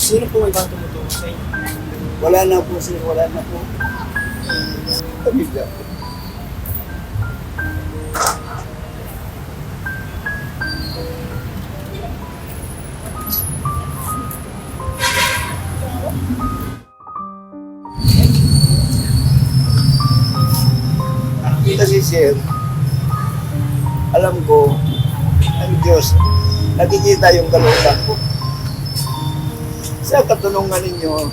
Sino po ibang tumutulong sa inyo? Wala na po sir, wala na po. Pamilya po. Kasi sir, alam ko, ang Diyos, nakikita yung kalooban ko. Sa katanungan ninyo,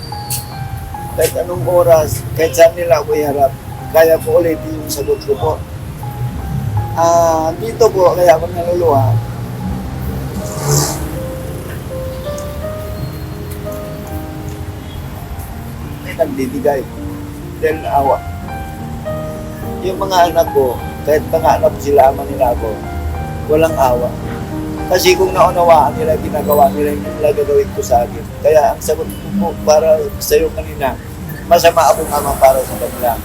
kahit anong oras, kahit saan nila ako iharap, kaya po ulitin yung sagot ko po. Dito po, kaya ako naluluha. May nagbibigay. Dahil awa. Yung mga anak ko, kahit mga anak ko sila, ama nila ako, walang awa. Kasi kung naunawaan nila, ginagawa nila yung nila gagawin ko sa akin. Kaya ang sagot ko po para sa iyo kanina, masama akong ama para sa kanila.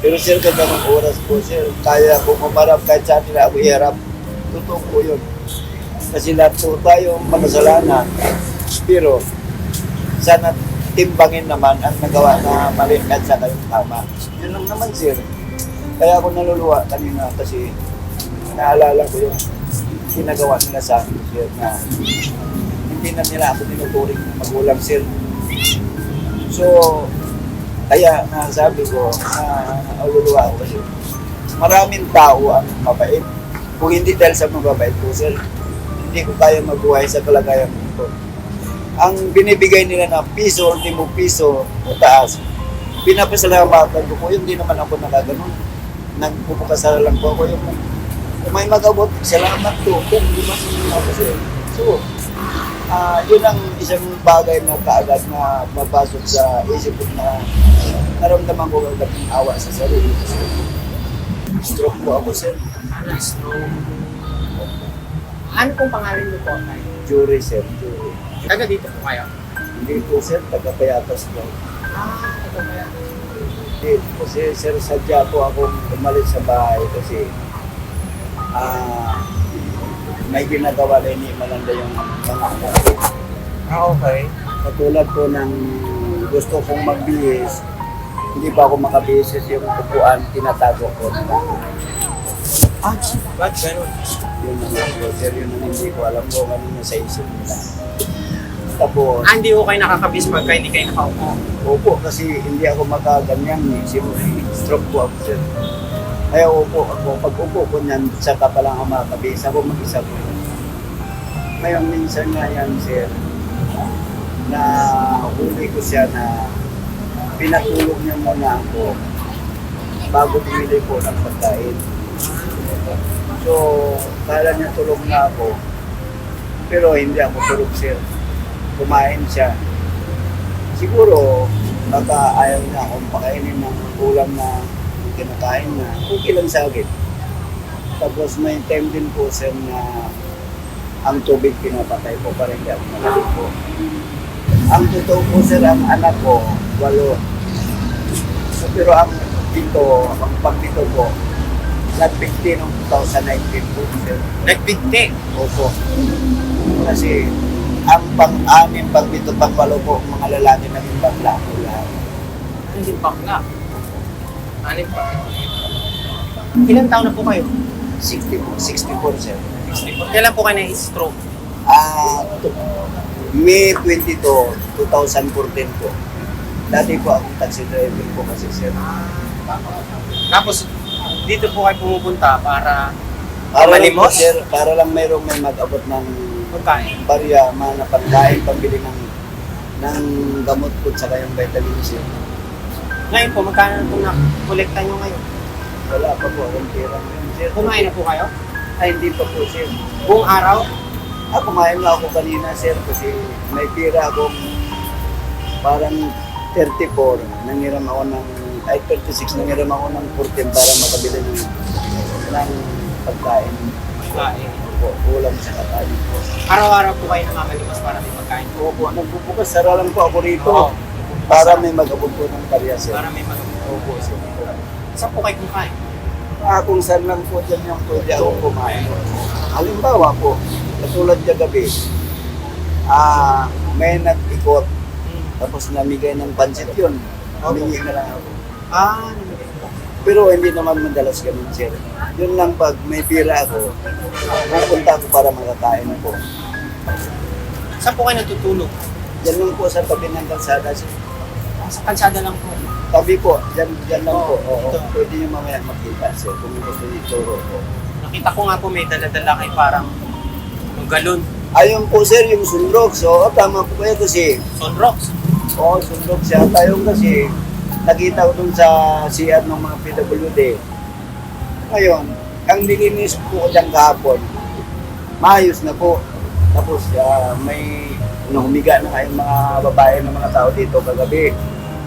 Pero sir, kagawang oras po sir, kaya kong umarap kahit saan nila ako iharap. Totoo po yun. Kasi lahat po tayo makasalanan. Pero sana timbangin naman ang nagawa na mali at sa kayong tama. Yun lang naman sir. Kaya ako naluluwa kanina kasi naalala ko yung ginagawa nila sa akin sir na hindi na nila ako tinuturing ng magulang sir. So, kaya nasabi ko na naluluwa ako kasi maraming tao ang mabait. Kung hindi dahil sa mababait ko sir, hindi ko kaya mabuhay sa kalagayan ko. Ang binibigay nila na piso, ultimo piso o taas, pinapasalamatan ko po, hindi naman ako nakaganon. Nagpupukasala lang po ako yung kung may mag-abot, salamat to. Kung hindi ako sir. So, yun ang isang bagay na kaagad na mapasok sa isip ko na naramdaman ko agad ng awa sa sarili. Stroke po ako sir. Stroke. Ano pong pangalan niyo po? Jury sir, jury. Taga dito po kayo? Hindi po sir, taga-Payatas po. Taga Payatas. Kasi sir, sadya po akong umalis sa bahay kasi may ginagawa na hindi malanda yung mga anak. Okay. Katulad po ng gusto kong magbihis, hindi pa ako makabihis kasi yung upuan, tinatago ko. Ba't ganun? Yun naman po, sir, yun ang hindi ko alam ko kanina sa isip nila. Tapos, Hindi ko kayo nakakabis pagka hindi kayo nakaupo. opo, kasi hindi ako makaganyan eh. Stroke po ako, sir. Kaya upo ako. Pag upo ko niyan, saka pa lang ako makabihis. Ako mag-isa po. Ngayon, minsan nga yan, sir, na huli ko siya na pinatulog niya muna ako bago bumili po ng pagkain. So, kala niya tulog na ako. Pero hindi ako tulog, sir. Kumain siya. Siguro, baka ayaw na akong pakainin ng ulam na kinakain na. Okay lang sa akin. Tapos may time din po, sir, na ang tubig pinapatay ko para hindi ako malaligo. Ang totoo po, sir, ang anak ko, 8. So, pero ang dito, ang pagdito ko, nag-15 noong 2019 po, sir. Nagpigti. Opo. Kasi ang pang-anim, pang-pito, pang-8 po, mga lalaki naging bakla po lahat. Hindi bakla. Anim pa. Ilan taon na po kayo? 64, sir. 64. Kailan po kayo na-stroke? May 22, 2014 po. Dati po akong taxi driver po kasi, sir. Tapos, dito po kayo pumupunta para Para lang po, malimos? sir, para lang mayroong may mag-abot ng Pagkain. barya, mga pagkain, pambili ng gamot po sa kayong vitamin C. Ngayon po, magkano itong nakolekta nyo ngayon? Wala pa po akong pera ngayon, sir. Kumain na po kayo? Ay, hindi pa po, sir. Buong araw? Kumain na ako kanina, sir, kasi may pira akong parang 34. Nangiram ako ng, 36, nangiram ako ng 14 para makabili ng pagkain. Pagkain. Po, ulam sa kakain po. Araw-araw po kayo namamalimas para may pagkain po. Opo, nagbubukas, sara lang po ako rito. Oo. Para may mag-abot po ng barya, sir. Para may magawa. Opo, sir. Saan po kayo kumain? Kung saan lang po dyan yung pwede akong kumain. Halimbawa po, katulad niya gabi, may nag-ikot, Hmm. tapos namigay ng pansit yun. Humingi na lang ako. Ah, Pero hindi naman madalas ganun, sir. Yun lang pag may pira ako, pupunta ako para makakain ko. saan po kayo natutulog? Yan lang po sa tabi ng kalsada, sir. Sa kalsada lang po. Tabi po, dyan lang po. Oo, Ito. pwede nyo mamaya makita, sir, kung gusto nyo ituro ko. Nakita ko nga po may dala-dala kayo parang yung galon. Ayun po, sir, yung sunrok. So, tama po kayo kasi, Sunrocks. oo, sunrok siya. Tayo kasi, nakita ko dun sa CR ng mga PWD. Ngayon, ang nilinis po ko dyan kahapon, maayos na po. Tapos, may humiga na kayong mga babae ng mga tao dito kagabi.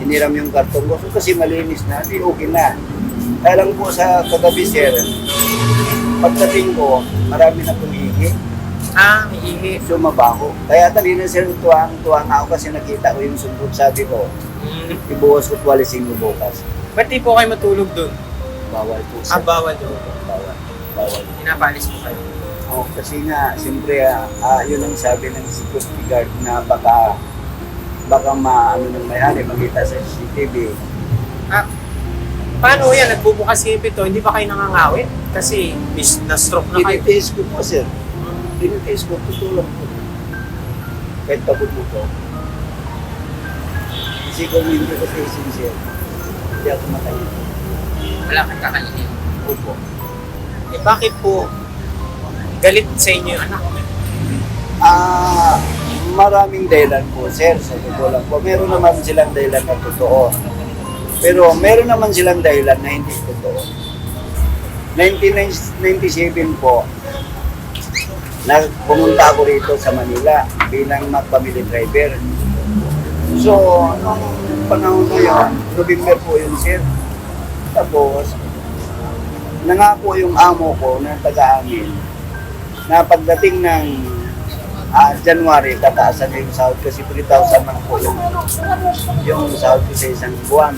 Hiniram yung karton ko. So, kasi malinis na, di okay na. Kaya lang po sa kagabi, sir, pagdating ko, marami na pong ihi. Ah, may ihi. So, mabaho. Kaya kanina, sir, tuwang nga ako kasi nakita ko yung sunrok. Sabi ko, Hmm. ibuhos ko walisin mo bukas. Ba't di po kayo matulog doon? Bawal po, sir. Ah, bawal doon. Bawal. Bawal. Pinapalis po kayo. Oh, kasi nga, siyempre, yun ang sabi ng security guard na baka maano ng may-ari, makita sa CCTV. Ah, paano yan? Nagbubukas kayo ito, hindi ba kayo nangangawit? Kasi na-stroke na kayo. Tinitiis ko po, sir. Tinitiis ko, tutulong po. Kahit pagod mo po. Kasi kung hindi ko tiisin, sir, hindi ako matayin. Wala kang kakainin. Opo. Eh bakit po galit sa inyo yung anak? Maraming dahilan po, sir, sa totoo lang po. Meron naman silang dahilan na totoo. Pero meron naman silang dahilan na hindi totoo. 1997 po, pumunta ako rito sa Manila bilang mag-family driver. So, nung panahon na yun, November po yun, sir. Tapos, nangako yung amo ko na taga-amin na pagdating ng January, tataasan na yung sahod kasi 3,000 lang po yung sahod ko sa isang buwan.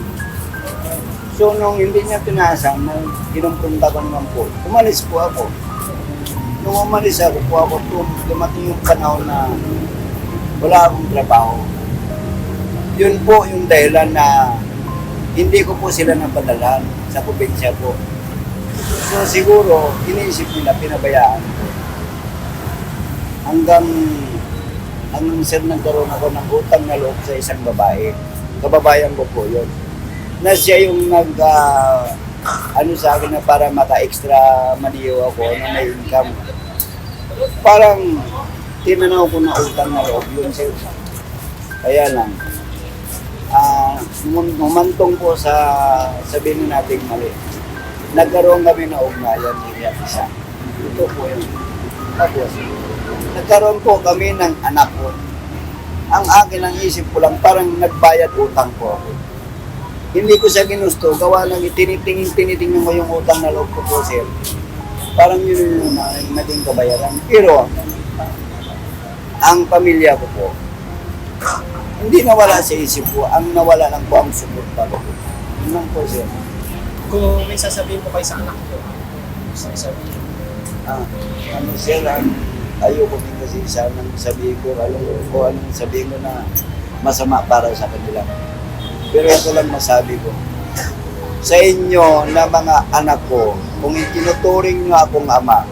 So, nung hindi niya pinasang, nung kinumpunta ko naman po, umalis po ako. Nung umalis ako, dumating yung panahon na wala akong trabaho. Yun po yung dahilan na hindi ko po sila napadala sa probinsya po. So siguro, iniisip nila, pinabayaan ko. Hanggang sir nagkaroon ako ng utang na loob sa isang babae. Kababayan ko po yun. Na siya yung sa akin na para maka-extra maniyo ako na may income. Parang tinanaw ko na utang na loob yun, sir. Kaya lang, humantong po sa sabihin natin mali. Nagkaroon kami na ugnayan niya isa. Ito po yun. Tapos, nagkaroon po kami ng anak ko. Ang akin ang isip ko lang, parang nagbayad utang po ako. Hindi ko siya ginusto, gawa ng tinitingin mo yung utang na loob ko po, sir. Parang yun yung naging kabayaran. Pero, ang pamilya ko po, hindi nawala sa isip ko, ang nawala lang po ang suporta ko. Yun lang po, sir. Kung may sasabihin po kayo sa anak ko, gusto niyo sabihin. Sir, ayoko din kasi sanang sabihin ko, anong sabihin ko na masama para sa kanila. Pero ito lang masabi ko. Sa inyo na mga anak ko, kung itinuturing nyo akong ama,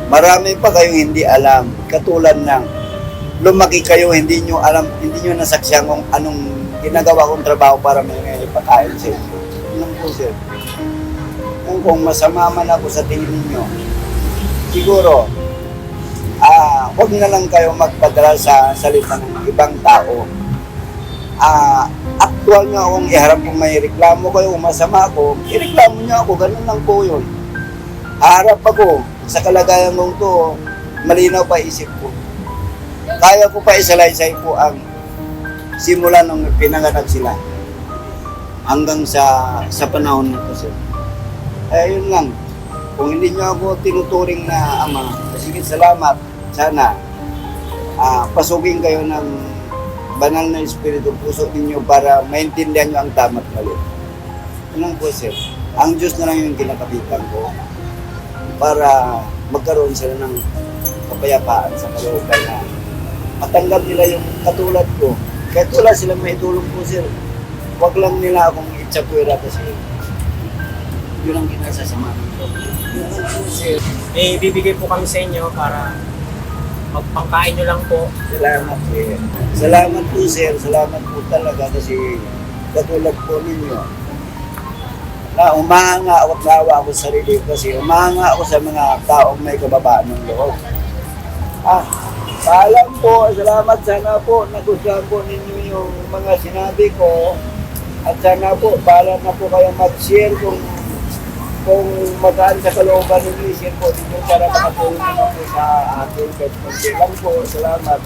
marami pa kayong hindi alam. Katulad ng lumaki kayo, hindi nyo alam, hindi nyo nasaksyan kung anong ginagawa kong trabaho para may ipakain sa inyo. Yun po, sir. Kung masama man ako sa tingin ninyo, siguro, huwag na lang kayo magpadala sa salita ng ibang tao. Actual nyo akong iharap kung may reklamo kayo, kung masama ako, ireklamo nyo ako, ganun lang po yun. Harap ako, sa kalagayan kong to, malinaw pa isip ko. Kaya ko pa isalaysay po ang simula nung pinanganak sila hanggang sa panahon nito, sir. Kaya yun lang, kung hindi nyo ako tinuturing na ama, sige, salamat, sana pasugin kayo ng banal na espiritu puso ninyo para maintindihan nyo ang tama at mali. Yun po, sir. Ang Diyos na lang yung kinakapitan ko para magkaroon sila ng kapayapaan sa kalooban na matanggap nila yung katulad ko. Kahit wala silang may tulong po, sir. Huwag lang nila akong itsapwera kasi yun ang kinasasama ko. Yun lang po, sir. May bibigay po kami sa inyo para magpangkain nyo lang po. Salamat, sir. Salamat po, sir. Salamat po talaga kasi katulad po ninyo. Na umahanga ako at nawa ako sa sarili ko kasi umahanga ako sa mga taong may kababaan ng loob. Paalam po, salamat, sana po nagustuhan po ninyo yung mga sinabi ko at sana po, paalam na po kayo mag-share kung magaan sa kalooban ninyo, i-share po ninyo para makatulong naman po sa akin kahit konti lang po. Salamat.